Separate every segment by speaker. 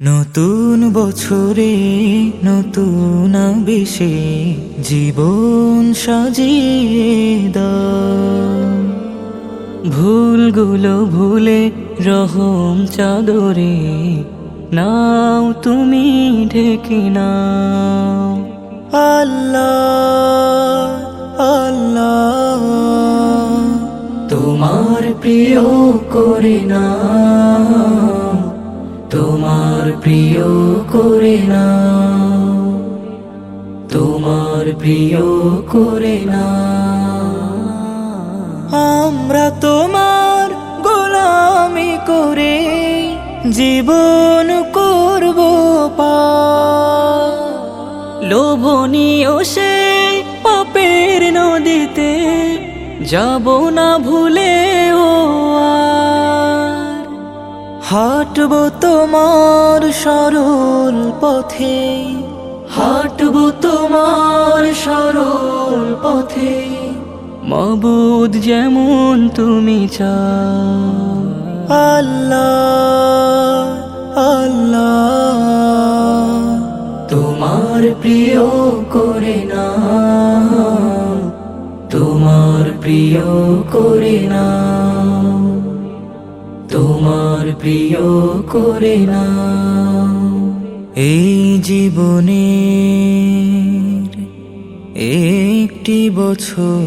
Speaker 1: নতুন বছরে নতুন আবেশে জীবন সাজিয়ে দাও। ভুলগুলো ভুলে রহম চাদরে নাও তুমি ঢেকে নাও। আল্লাহ আল্লাহ তোমার প্রিয় করে নাও, তোমার প্রিয় করে নাও, তোমার প্রিয় করে নাও। আমরা তোমার গোলামি করে জীবন করব পার। লোভনীয় সে পাপের নদীতে যাব না ভুলে ও আর। হাঁটব তোমার সরল পথে, হাঁটব তোমার সরল পথে। মাবুদ যেমন তুমি চাও। আল্লাহ আল্লাহ তোমার প্রিয় করে নাও, তোমার প্রিয় করে নাও, তোমার প্রিয় করে নাও। এই জীবনের একটি বছর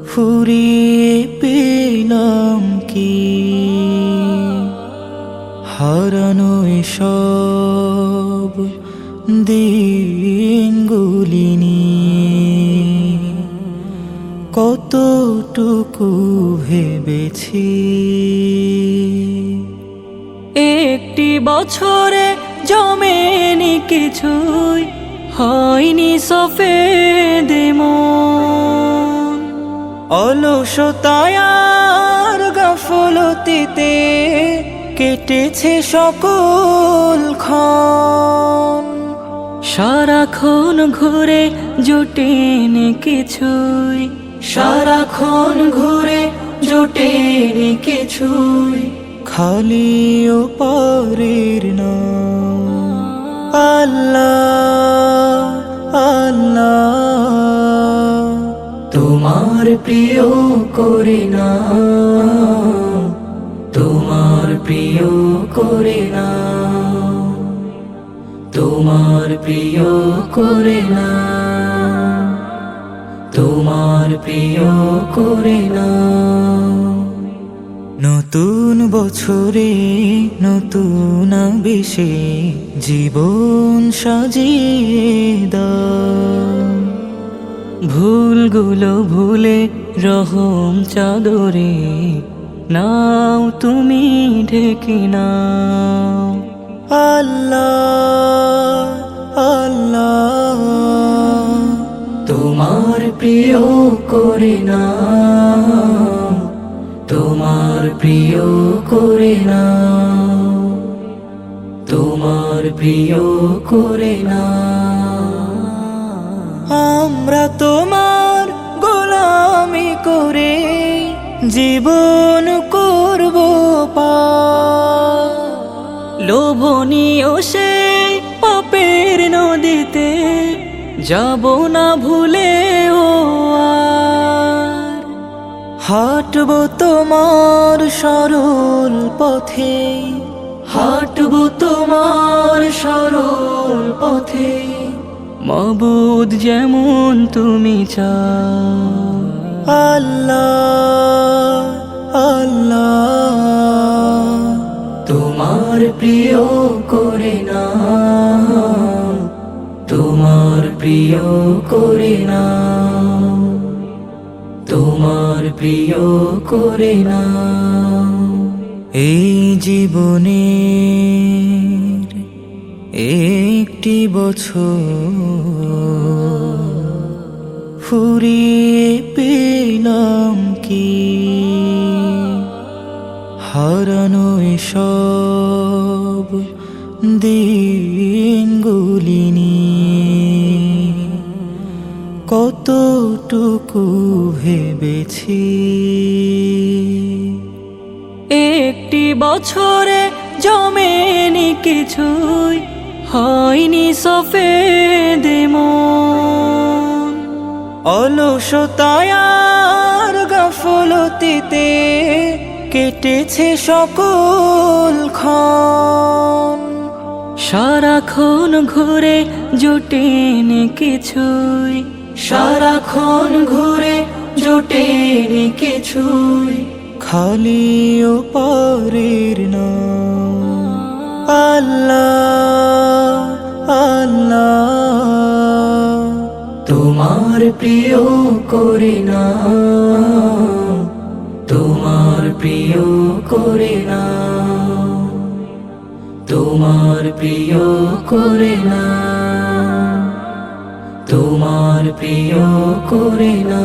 Speaker 1: ফুরিয়ে পেলাম কি, হারানো সব দিনগুলি নিয়ে কতটুকু ভেবেছি। একটি বছরে জমেনি কিছুই, হয়নি সফেদ মন। অলসতায় আর গাফলতিতে কেটেছে সকল ক্ষণ। সারাক্ষণ ঘুরে জোটেনি কিছুই, সারাক্ষণ ঘুরে জোটেনি কিছুই। খালি ও পারের নাম। আল্লাহ আল্লাহ তোমার প্রিয় করে নাও, তোমার প্রিয় করে নাও, তোমার প্রিয় করে নাও, তোমার প্রিয় করে নাও। নতুন বছরে নতুন আবেশে জীবন সাজিয়ে দাও। ভুলগুলো ভুলে রহম চাদরে নাও তুমি ঢেকে নাও। আল্লাহ আল্লাহ তোমার প্রিয় করে নাও, তোমার প্রিয় করে নাও, তোমার প্রিয় করে নাও। আমরা তোমার গোলামি করে জীবন করব পার। লোভনীয় সে পাপের নদীতে যাব না ভুলে ও আর। হাঁটব তোমার সরল পথে, হাঁটব তোমার সরল পথে। মাবুদ যেমন তুমি চাও। আল্লাহ আল্লাহ তোমার প্রিয় করে নাও, তোমার প্রিয় করে নাও, তোমার প্রিয় করে নাও। এই জীবনের একটি বছর ফুরিয়ে পেলাম কি, হারানো সব দিনগুলি নিয়ে কতটুকু ভেবেছি।
Speaker 2: একটি বছরে জমেনি কিছুই, হয়নি সফেদ মন।
Speaker 1: অলসতায় আর গাফলতিতে কেটেছে সকল ক্ষণ।
Speaker 2: সারাক্ষণ ঘুরে জোটেনি কিছুই, সারাক্ষণ ঘুরে জোটেনি কিছুই।
Speaker 1: খালি ও পরের নাম আল্লাহ আল্লাহ।
Speaker 2: তোমার প্রিয় করে না, তোমার প্রিয় করে না, তোমার প্রিয় করে না, তোমার প্রিয় করে না।